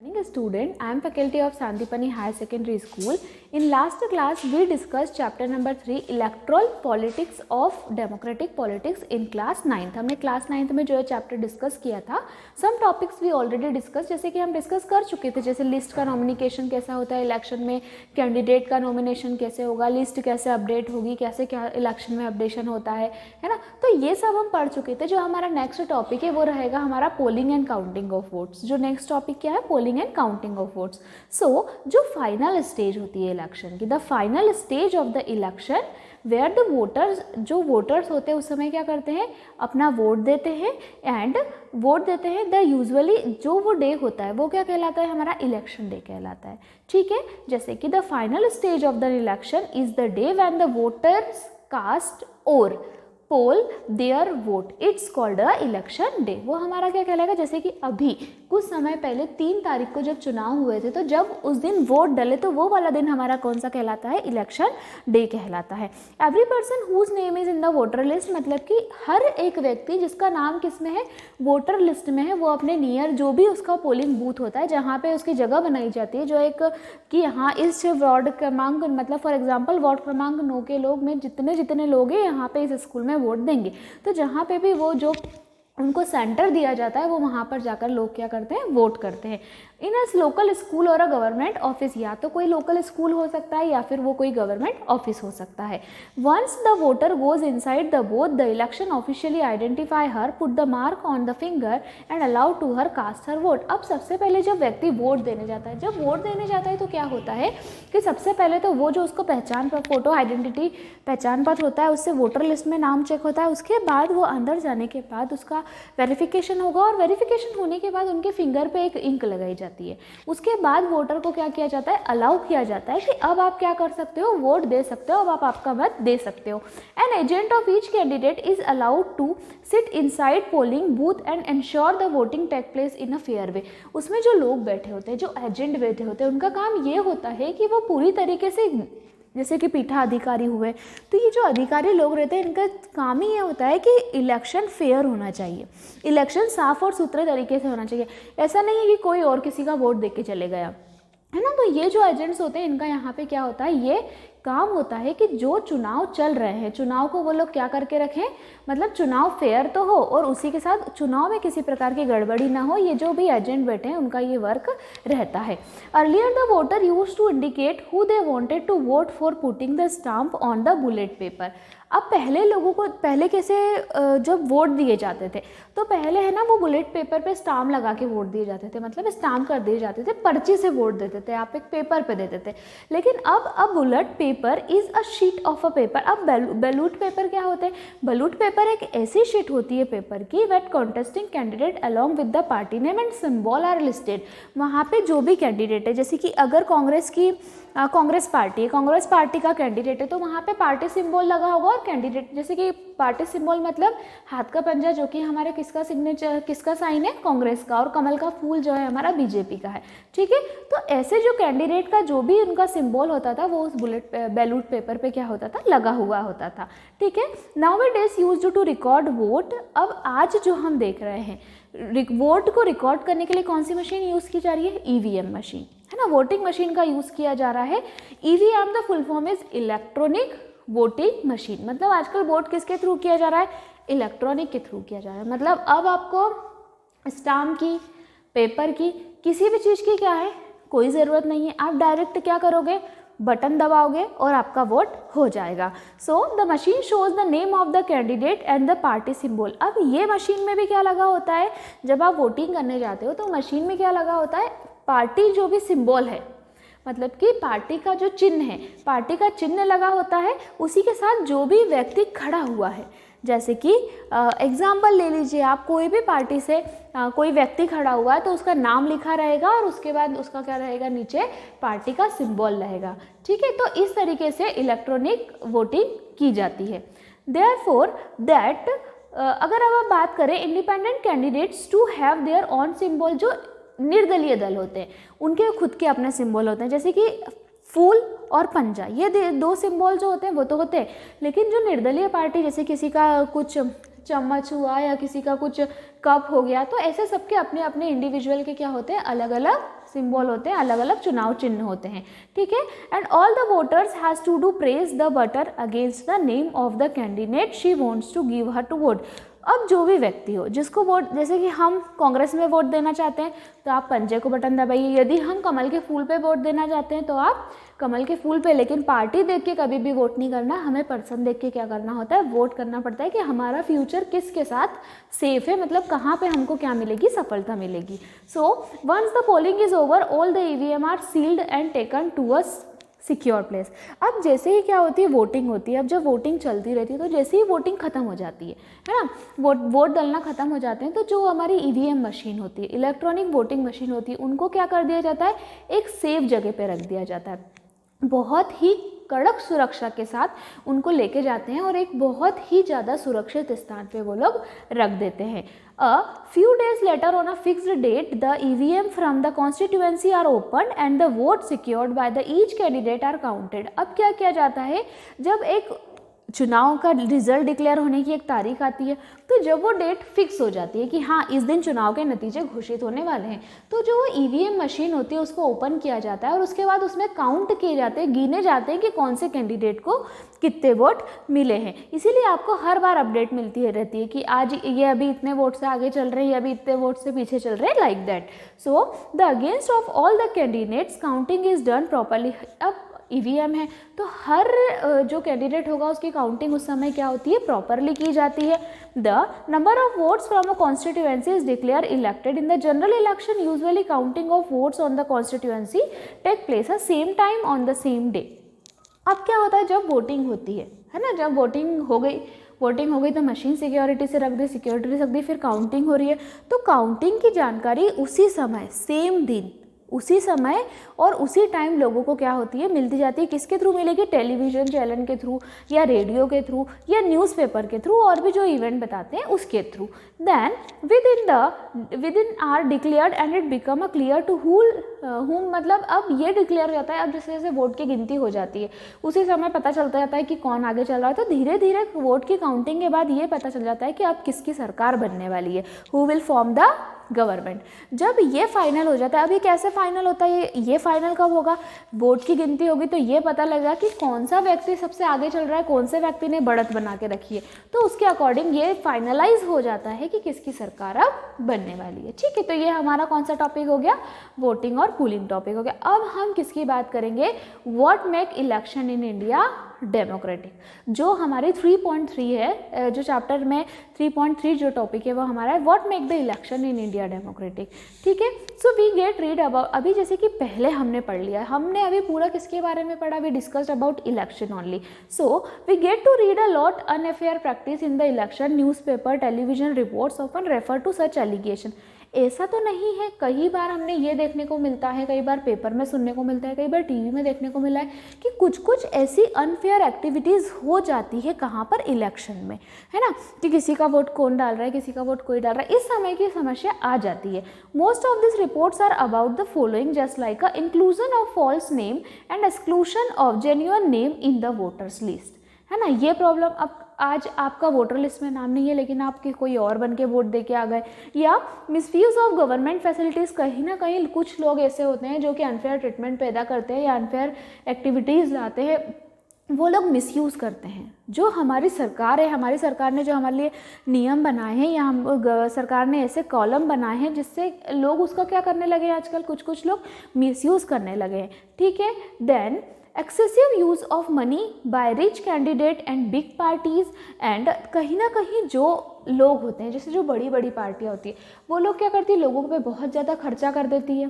Being a student, I am faculty of Sandipani Higher Secondary School. In last class, we discussed chapter number 3 electoral politics of democratic politics in class 9th. हमने class 9th में जो है chapter discuss किया था. Some topics we already discuss, जैसे कि हम discuss कर चुके थे, जैसे लिस्ट का नॉमिनेशन कैसा होता है इलेक्शन में, कैंडिडेट का नॉमिनेशन कैसे होगा, लिस्ट कैसे अपडेट होगी, कैसे क्या इलेक्शन में अपडेशन होता है ना. तो ये सब हम पढ़ चुके थे. जो हमारा नेक्स्ट टॉपिक है वो रहेगा हमारा polling and counting of votes. जो नेक्स्ट टॉपिक क्या है, polling and counting of votes. So जो फाइनल स्टेज होती है इलेक्शन की, the final stage of the election where the voters, जो वोटर्स होते हैं उस समय क्या करते हैं, अपना वोट देते हैं एंड वोट देते हैं. द यूजुअली जो वो डे होता है वो क्या कहलाता है, हमारा इलेक्शन डे कहलाता है. ठीक है, जैसे कि the final stage of the election is the day when the voters cast or poll their vote, it's called a election day. वो हमारा क्या कहलाएगा, जैसे कि अभी कुछ समय पहले 3 तारीख को जब चुनाव हुए थे, तो जब उस दिन वोट डले तो वो वाला दिन हमारा कौन सा कहलाता है, इलेक्शन डे कहलाता है. Every person whose name is in the voter list, मतलब कि हर एक व्यक्ति जिसका नाम किस में है, वोटर लिस्ट में है, वो अपने नियर जो भी उसका पोलिंग बूथ होता है, जहाँ पे उसकी जगह बनाई जाती है, जो एक कि यहाँ इस वार्ड क्रमांक, मतलब फॉर एग्जाम्पल वार्ड क्रमांक 9 के लोग में जितने लोग हैं यहाँ पे इस स्कूल में वोट देंगे, तो जहाँ पे भी वो जो उनको सेंटर दिया जाता है वो वहाँ पर जाकर लोग क्या करते हैं, वोट करते हैं. इन अ लोकल स्कूल और अ गवर्नमेंट ऑफिस, या तो कोई लोकल स्कूल हो सकता है या फिर वो कोई गवर्नमेंट ऑफिस हो सकता है. Once the voter goes inside the booth, the election officially identify her, put the mark on the finger and allow to her cast her vote. अब सबसे पहले जब व्यक्ति वोट देने जाता है, जब वोट देने जाता है तो क्या होता है कि सबसे पहले तो वो जो उसको पहचान पर फोटो आइडेंटिटी पहचान पत्र होता है, उससे वोटर लिस्ट में नाम चेक होता है. उसके बाद वो अंदर जाने के बाद उसका वेरिफिकेशन होगा और वेरिफिकेशन होने के बाद उनके फिंगर पे एक इंक लगाई जाती है. उसके बाद वोटर को क्या किया जाता है, अलाउ किया जाता है कि अब आप क्या कर सकते हो, वोट दे सकते हो, अब आप आपका मत दे सकते हो. An agent of each candidate is allowed to sit inside polling booth and ensure the voting take place in a fair way. उसमें जो लोग बैठे होते हैं, जो एजेंट बैठे होते हैं, उनका काम ये होता है कि वो पूरी तरीके से, जैसे कि पीठा अधिकारी हुए, तो ये जो अधिकारी लोग रहते हैं इनका काम ही ये होता है कि इलेक्शन फेयर होना चाहिए, इलेक्शन साफ और सुथरे तरीके से होना चाहिए. ऐसा नहीं है कि कोई और किसी का वोट दे के चले गया, है ना. तो ये जो एजेंट्स होते हैं इनका यहाँ पे क्या होता है, ये काम होता है कि जो चुनाव चल रहे हैं, चुनाव को वो लोग क्या करके रखें, मतलब चुनाव फेयर तो हो और उसी के साथ चुनाव में किसी प्रकार की गड़बड़ी ना हो. ये जो भी एजेंट बैठे हैं उनका ये वर्क रहता है. Earlier the voter use to indicate who they wanted to vote for putting the stamp on the ballot paper. अब पहले लोगों को, पहले कैसे जब वोट दिए जाते थे तो पहले है ना वो बुलेट पेपर पे स्टाम्प लगा के वोट दिए जाते थे, मतलब स्टाम्प कर दिए जाते थे, पर्ची से वोट देते थे, आप एक पेपर पे देते थे. लेकिन अब bullet paper is a sheet of a paper. अब बैलूट पेपर क्या होते हैं, बैलूट पेपर एक ऐसी शीट होती है पेपर की वेट contesting candidate along with the party name and symbol are listed. वहाँ पे जो भी कैंडिडेट है, जैसे कि अगर कांग्रेस पार्टी है, कांग्रेस पार्टी का कैंडिडेट है तो वहाँ पे पार्टी सिंबल लगा होगा और कैंडिडेट, जैसे कि पार्टी सिंबल मतलब हाथ का पंजा, जो कि हमारे किसका सिग्नेचर, किसका साइन है, कांग्रेस का, और कमल का फूल जो है हमारा बीजेपी का है. ठीक है, तो ऐसे जो कैंडिडेट का जो भी उनका सिंबल होता था वो उस बैलूट पेपर पे क्या होता था, लगा हुआ होता था. ठीक है, now it is used to record vote. अब आज जो हम देख रहे हैं, वोट को रिकॉर्ड करने के लिए कौन सी मशीन यूज़ की जा रही है, ईवीएम मशीन, है ना, वोटिंग मशीन का यूज़ किया जा रहा है. EVM the full form is electronic voting machine. मतलब आजकल वोट किसके थ्रू किया जा रहा है, इलेक्ट्रॉनिक के थ्रू किया जा रहा है. मतलब अब आपको स्टाम्प की, पेपर की, किसी भी चीज़ की क्या है, कोई ज़रूरत नहीं है. आप डायरेक्ट क्या करोगे, बटन दबाओगे और आपका वोट हो जाएगा. So the machine shows the name of the candidate and the party symbol. अब ये मशीन में भी क्या लगा होता है, जब आप वोटिंग करने जाते हो तो मशीन में क्या लगा होता है, पार्टी जो भी सिंबल है, मतलब कि पार्टी का जो चिन्ह है, पार्टी का चिन्ह लगा होता है, उसी के साथ जो भी व्यक्ति खड़ा हुआ है. जैसे कि एग्जाम्पल ले लीजिए आप, कोई भी पार्टी से कोई व्यक्ति खड़ा हुआ है तो उसका नाम लिखा रहेगा और उसके बाद उसका क्या रहेगा, नीचे पार्टी का सिंबल रहेगा. ठीक है, तो इस तरीके से इलेक्ट्रॉनिक वोटिंग की जाती है. देयरफॉर दैट अगर अब आप बात करें, independent candidates to have their own symbol, जो निर्दलीय दल होते हैं उनके खुद के अपने सिंबल होते हैं, जैसे कि फूल और पंजा, ये 2 सिंबल जो होते हैं वो तो होते हैं. लेकिन जो निर्दलीय पार्टी, जैसे किसी का कुछ चम्मच हुआ या किसी का कुछ कप हो गया, तो ऐसे सबके अपने अपने इंडिविजुअल के क्या होते हैं, अलग अलग सिंबल होते हैं, अलग अलग चुनाव चिन्ह होते हैं, ठीक है। And all the voters has to do press the button against the name of the candidate she wants to give her to vote. अब जो भी व्यक्ति हो जिसको वोट, जैसे कि हम कांग्रेस में वोट देना चाहते हैं तो आप पंजे को बटन दबाइए, यदि हम कमल के फूल पे वोट देना चाहते हैं तो आप कमल के फूल पे, लेकिन पार्टी देख के कभी भी वोट नहीं करना, हमें पर्सन देख के क्या करना होता है, वोट करना पड़ता है कि हमारा फ्यूचर किसके साथ सेफ है, मतलब कहाँ पे हमको क्या मिलेगी, सफलता मिलेगी। So once the polling is over all the EVM are sealed and taken to a secure place. अब जैसे ही क्या होती है, वोटिंग होती है, अब जब वोटिंग चलती रहती है तो जैसे ही वोटिंग खत्म हो जाती है ना, वोट डालना खत्म हो जाते हैं, तो जो हमारी ईवीएम मशीन होती है, इलेक्ट्रॉनिक वोटिंग मशीन होती है, उनको क्या कर दिया जाता है, एक सेफ जगह पे रख दिया जाता है, बहुत ही कड़क सुरक्षा के साथ उनको लेके जाते हैं और एक बहुत ही ज़्यादा सुरक्षित स्थान पे वो लोग रख देते हैं। A few days later on a fixed date, the EVM from the constituency are opened and the votes secured by the each candidate are counted। अब क्या किया जाता है, जब एक चुनाव का रिजल्ट डिक्लेयर होने की एक तारीख आती है, तो जब वो डेट फिक्स हो जाती है कि हाँ इस दिन चुनाव के नतीजे घोषित होने वाले हैं, तो जो वो ईवीएम मशीन होती है उसको ओपन किया जाता है और उसके बाद उसमें काउंट किए जाते हैं, गिने जाते हैं कि कौन से कैंडिडेट को कितने वोट मिले हैं। इसीलिए आपको हर बार अपडेट मिलती है रहती है कि आज ये अभी इतने वोट से आगे चल रहे हैं, ये अभी इतने वोट से पीछे चल रहे हैं, like that. So the against of all the candidates counting is done properly. अब ईवीएम है तो हर जो कैंडिडेट होगा उसकी काउंटिंग उस समय क्या होती है, प्रॉपरली की जाती है। The number of votes from a constituency is declare elected in the general election, usually counting of votes on the constituency take place a same time on the same day. अब क्या होता है, जब voting होती है ना, जब voting हो गई तो मशीन सिक्योरिटी से रख दी, सिक्योरिटी से रख दी, फिर काउंटिंग हो रही है, तो काउंटिंग की जानकारी उसी समय, सेम दिन, उसी समय और उसी टाइम लोगों को क्या होती है, मिलती जाती है। किसके थ्रू मिलेगी, टेलीविज़न चैनल के थ्रू या रेडियो के थ्रू या न्यूज़पेपर के थ्रू और भी जो इवेंट बताते हैं उसके through. Then within are declared and it become a clear to whom, मतलब अब ये डिक्लेयर रहता है, अब जैसे जैसे वोट की गिनती हो जाती है उसी समय पता चलता जाता है कि कौन आगे चल रहा है, तो धीरे धीरे वोट की काउंटिंग के बाद ये पता चल जाता है कि अब किसकी सरकार बनने वाली है, who will form the government. जब ये फाइनल हो जाता है, अभी कैसे फाइनल होता है, ये फाइनल कब होगा, वोट की गिनती होगी तो ये पता लगेगा कि कौन सा व्यक्ति सबसे आगे चल रहा है, कौन से व्यक्ति ने बढ़त बना के रखी है, तो उसके अकॉर्डिंग ये फाइनलाइज हो जाता है कि किसकी सरकार अब बनने वाली है। ठीक है, तो ये हमारा कौन सा टॉपिक हो गया, वोटिंग और कूलिंग टॉपिक हो गया। अब हम किसकी बात करेंगे, what make election in India democratic. जो हमारी 3.3 है, जो चैप्टर में 3.3 जो टॉपिक है वो हमारा है what make the election in India democratic. ठीक है, so we get read about, अभी जैसे कि पहले हमने पढ़ लिया, हमने अभी पूरा किसके बारे में पढ़ा, we discussed about election only. So we get to read a lot unfair practice in the election, newspaper television reports often refer to such allegation. ऐसा तो नहीं है, कई बार हमने ये देखने को मिलता है, कई बार पेपर में सुनने को मिलता है, कई बार टीवी में देखने को मिला है कि कुछ कुछ ऐसी अनफेयर एक्टिविटीज़ हो जाती है, कहाँ पर, इलेक्शन में, है ना, कि किसी का वोट कौन डाल रहा है, किसी का वोट कोई डाल रहा है, इस समय की समस्या आ जाती है। Most of this reports are about the following, just like a inclusion of false name and exclusion of genuine name in the voters list, है ना। ये प्रॉब्लम, अब आज आपका वोटर लिस्ट में नाम नहीं है लेकिन आप कोई और बन के वोट दे के आ गए, या मिसयूज़ ऑफ गवर्नमेंट फैसिलिटीज़, कहीं ना कहीं कुछ लोग ऐसे होते हैं जो कि अनफेयर ट्रीटमेंट पैदा करते हैं या अनफेयर एक्टिविटीज़ लाते हैं, वो लोग मिसयूज़ करते हैं। जो हमारी सरकार है, हमारी सरकार ने जो हमारे लिए नियम बनाए हैं या सरकार ने ऐसे कॉलम बनाए हैं जिससे लोग उसका क्या करने लगे, आजकल कुछ लोग मिसयूज़ करने लगे हैं। ठीक है, then excessive use of money by rich candidate and big parties, and कहीं ना कहीं जो लोग होते हैं, जैसे जो बड़ी बड़ी पार्टियाँ होती है, वो लोग क्या करती है, लोगों पे बहुत ज़्यादा खर्चा कर देती है,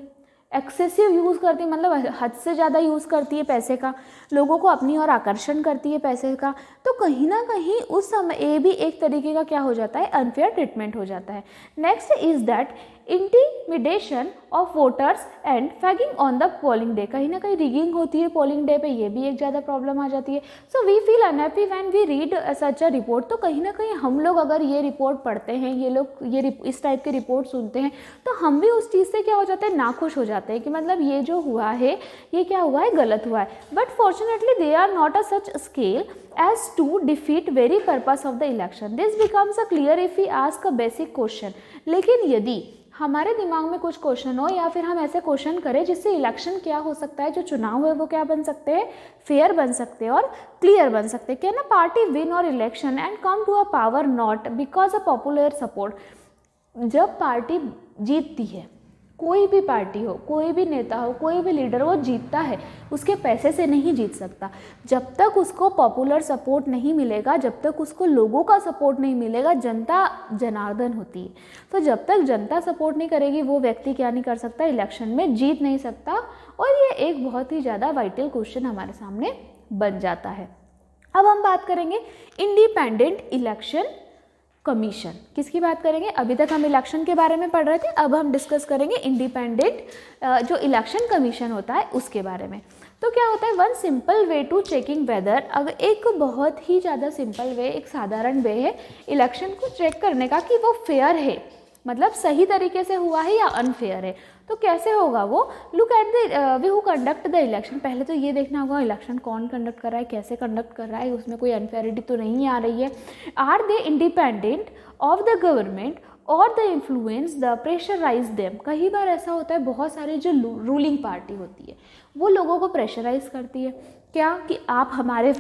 एक्सेसिव यूज़ करती है, मतलब हद से ज़्यादा यूज़ करती है पैसे का, लोगों को अपनी ओर आकर्षण करती है पैसे का, तो कहीं ना कहीं उस समय ये भी एक तरीके का क्या हो जाता है, अनफेयर ट्रीटमेंट हो जाता है। Next is that intimidation of voters and fagging on the polling day, कहीं ना कहीं रिगिंग होती है पोलिंग डे पे, ये भी एक ज़्यादा प्रॉब्लम आ जाती है। So we feel unhappy when we read such a report, तो कहीं ना कहीं हम लोग अगर ये रिपोर्ट पढ़ते हैं, ये लोग ये इस टाइप के रिपोर्ट सुनते हैं, तो हम भी उस चीज़ से क्या हो जाते हैं, नाखुश हो जाते हैं कि मतलब ये जो हुआ है ये क्या हुआ है, गलत हुआ है। But fortunately they are not a such scale as to defeat very purpose of the election. This becomes a clear if we ask a basic question. लेकिन यदि हमारे दिमाग में कुछ क्वेश्चन हो या फिर हम ऐसे क्वेश्चन करें जिससे इलेक्शन क्या हो सकता है, जो चुनाव है वो क्या बन सकते हैं, फेयर बन सकते हैं और क्लियर बन सकते हैं। Can a party win or election and come to a power not because a popular support. जब पार्टी जीतती है, कोई भी पार्टी हो, कोई भी नेता हो, कोई भी लीडर हो, जीतता है, उसके पैसे से नहीं जीत सकता। जब तक उसको पॉपुलर सपोर्ट नहीं मिलेगा, जब तक उसको लोगों का सपोर्ट नहीं मिलेगा, जनता जनार्दन होती है, तो जब तक जनता सपोर्ट नहीं करेगी वो व्यक्ति क्या नहीं कर सकता, इलेक्शन में जीत नहीं सकता। और ये एक बहुत ही ज़्यादा वाइटल क्वेश्चन हमारे सामने बन जाता है। अब हम बात करेंगे इंडिपेंडेंट इलेक्शन कमीशन। किसकी बात करेंगे, अभी तक हम इलेक्शन के बारे में पढ़ रहे थे, अब हम डिस्कस करेंगे इंडिपेंडेंट जो इलेक्शन कमीशन होता है उसके बारे में। तो क्या होता है, one simple way to checking whether, अब एक बहुत ही ज़्यादा सिंपल वे, एक साधारण वे है इलेक्शन को चेक करने का कि वो फेयर है, मतलब सही तरीके से हुआ है या अनफेयर है। तो कैसे होगा वो, look at the way who conduct the election. पहले तो ये देखना होगा इलेक्शन कौन कंडक्ट कर रहा है, कैसे कंडक्ट कर रहा है, उसमें कोई अनफेयरिटी तो नहीं आ रही है। Are they independent of the government or the influence the pressurise them. कई बार ऐसा होता है, बहुत सारी जो रूलिंग पार्टी होती है वो लोगों को प्रेशराइज करती है, क्या कि आप हमारे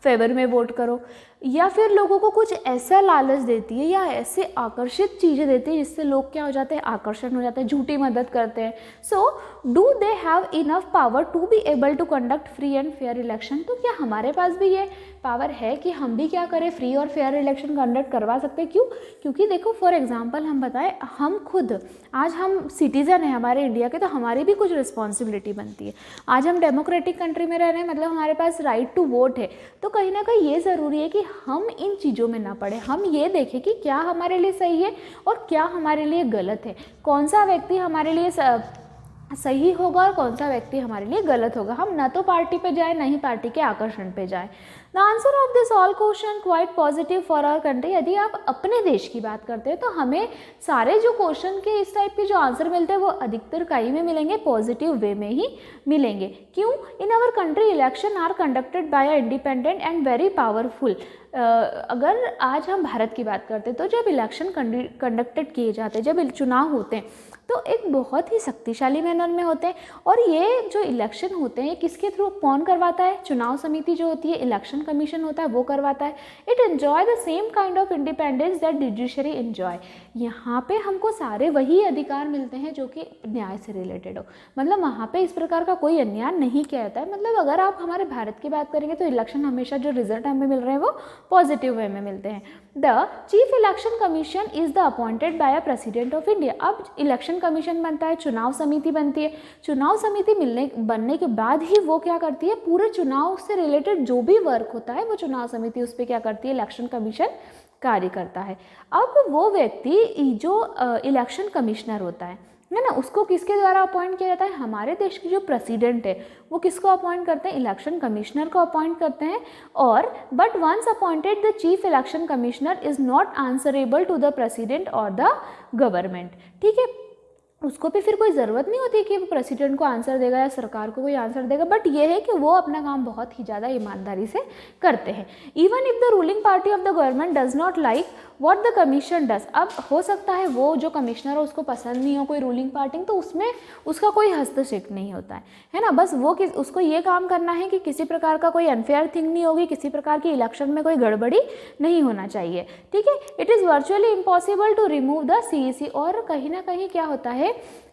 फेवर में वोट करो, या फिर लोगों को कुछ ऐसा लालच देती है या ऐसे आकर्षित चीज़ें देती है जिससे लोग क्या हो जाते हैं, आकर्षण हो जाते हैं, झूठी मदद करते हैं। So do they have enough power to be able to conduct free and fair election. तो क्या हमारे पास भी ये पावर है कि हम भी क्या करें, फ्री और फेयर इलेक्शन कंडक्ट करवा सकते हैं। क्यों, क्योंकि देखो फॉर एग्जांपल हम बताएं, हम खुद आज हम सिटीज़न हैं हमारे इंडिया के, तो हमारी भी कुछ रिस्पॉन्सिबिलिटी बनती है। आज हम डेमोक्रेटिक कंट्री में रह रहे हैं, मतलब हमारे पास राइट टू वोट है, तो कहीं ना कहीं ये ज़रूरी है कि हम इन चीज़ों में ना पड़े, हम ये देखें कि क्या हमारे लिए सही है और क्या हमारे लिए गलत है, कौन सा व्यक्ति हमारे लिए सही होगा और कौन सा व्यक्ति हमारे लिए गलत होगा। हम ना तो पार्टी पे जाए, ना ही पार्टी के आकर्षण पे जाए। The answer of this all question quite positive for our country. यदि आप अपने देश की बात करते हैं तो हमें सारे जो क्वेश्चन के इस टाइप के जो आंसर मिलते हैं वो अधिकतर कई में मिलेंगे, पॉजिटिव वे में ही मिलेंगे। क्यों, in our country election are conducted by a independent and very powerful. अगर आज हम भारत की बात करते हैं तो जब इलेक्शन कंडक्टेड किए जाते हैं, जब चुनाव होते हैं, तो एक बहुत ही शक्तिशाली मैनर में होते हैं। और ये जो इलेक्शन होते हैं किसके थ्रू, कौन करवाता है, चुनाव समिति जो होती है, इलेक्शन कमीशन होता है, वो करवाता है। It enjoy the same kind of independence that judiciary enjoy. यहाँ पे हमको सारे वही अधिकार मिलते हैं जो कि न्याय से रिलेटेड हो, मतलब वहाँ पे इस प्रकार का कोई अन्याय नहीं किया जाता है। मतलब अगर आप हमारे भारत की बात करेंगे तो इलेक्शन हमेशा जो रिजल्ट हमें मिल रहे हैं वो पॉजिटिव वे में मिलते हैं। The chief election commission is the appointed by a president of India. अब इलेक्शन कमीशन बनता है, चुनाव समिति बनती है, चुनाव समिति बनने के बाद ही वो क्या करती है, पूरे चुनाव से रिलेटेड जो भी वर्क होता है वो चुनाव समिति उस पर क्या करती है, इलेक्शन कमीशन कार्य करता है। अब वो व्यक्ति जो इलेक्शन कमिश्नर होता है ना, उसको किसके द्वारा अपॉइंट किया जाता है, हमारे देश की जो प्रेसिडेंट है वो किसको अपॉइंट करते हैं, इलेक्शन कमिश्नर को अपॉइंट करते हैं। और but once appointed the chief election commissioner is not answerable to the president or the government. ठीक है, उसको भी फिर कोई ज़रूरत नहीं होती कि वो प्रेसिडेंट को आंसर देगा या सरकार को कोई आंसर देगा, बट ये है कि वो अपना काम बहुत ही ज़्यादा ईमानदारी से करते हैं। Even if the ruling party of the government does not like what the commission does. अब हो सकता है वो जो कमिश्नर हो उसको पसंद नहीं हो कोई रूलिंग पार्टी, तो उसमें उसका कोई हस्तक्षेप नहीं होता है ना। बस वो उसको ये काम करना है कि किसी प्रकार का कोई अनफेयर थिंग नहीं होगी, किसी प्रकार की इलेक्शन में कोई गड़बड़ी नहीं होना चाहिए। ठीक है, it is virtually impossible to remove the CEC। और कहीं ना कहीं क्या होता है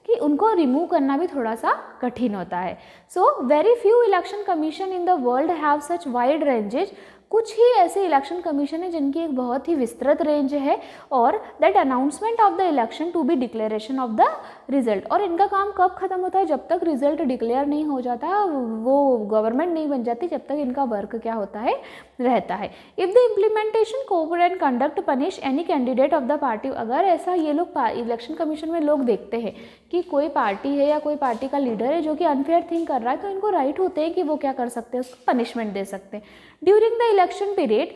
कि उनको रिमूव करना भी थोड़ा सा कठिन होता है। So very few election commission in the world have such wide ranges. कुछ ही ऐसे इलेक्शन कमीशन है जिनकी एक बहुत ही विस्तृत रेंज है। और that announcement of the election to be declaration of the result. और इनका काम कब खत्म होता है? जब तक रिजल्ट डिक्लेयर नहीं हो जाता, वो गवर्नमेंट नहीं बन जाती, जब तक इनका वर्क क्या होता है, रहता है। If the implementation code and conduct punish any candidate of the party, अगर ऐसा ये लोग इलेक्शन कमीशन में लोग देखते हैं कि कोई पार्टी है या कोई पार्टी का लीडर है जो कि अनफेयर थिंग कर रहा है, तो इनको राइट होते हैं कि वो क्या कर सकते हैं, उसको पनिशमेंट दे सकते हैं। During the election period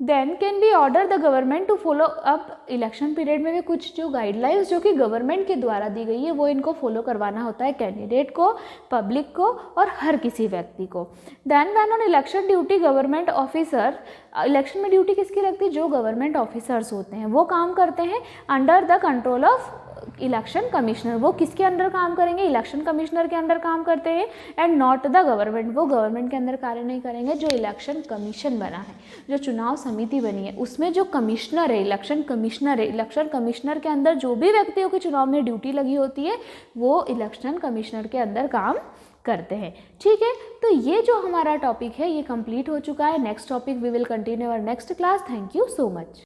then can be order the government to follow up. Election period में भी कुछ जो गाइडलाइंस जो कि गवर्नमेंट के द्वारा दी गई है वो इनको फॉलो करवाना होता है, कैंडिडेट को, पब्लिक को और हर किसी व्यक्ति को। Then when on election duty government officer, election में ड्यूटी किसकी लगती है? जो गवर्नमेंट ऑफिसर्स होते हैं वो काम करते हैं under the control of election commissioner. वो किसके अंडर काम करेंगे? इलेक्शन कमिश्नर के अंडर काम करते हैं, एंड नॉट द गवर्नमेंट। वो गवर्नमेंट के अंदर कार्य नहीं करेंगे। जो इलेक्शन कमीशन बना है, जो चुनाव समिति बनी है, उसमें जो कमिश्नर है, इलेक्शन कमिश्नर है, इलेक्शन कमिश्नर के अंदर जो भी व्यक्तियों की चुनाव में ड्यूटी लगी होती है वो इलेक्शन कमिश्नर के अंदर काम करते हैं। ठीक है, तो ये जो हमारा टॉपिक है ये कंप्लीट हो चुका है। Next topic we will continue our next class. Thank you so much.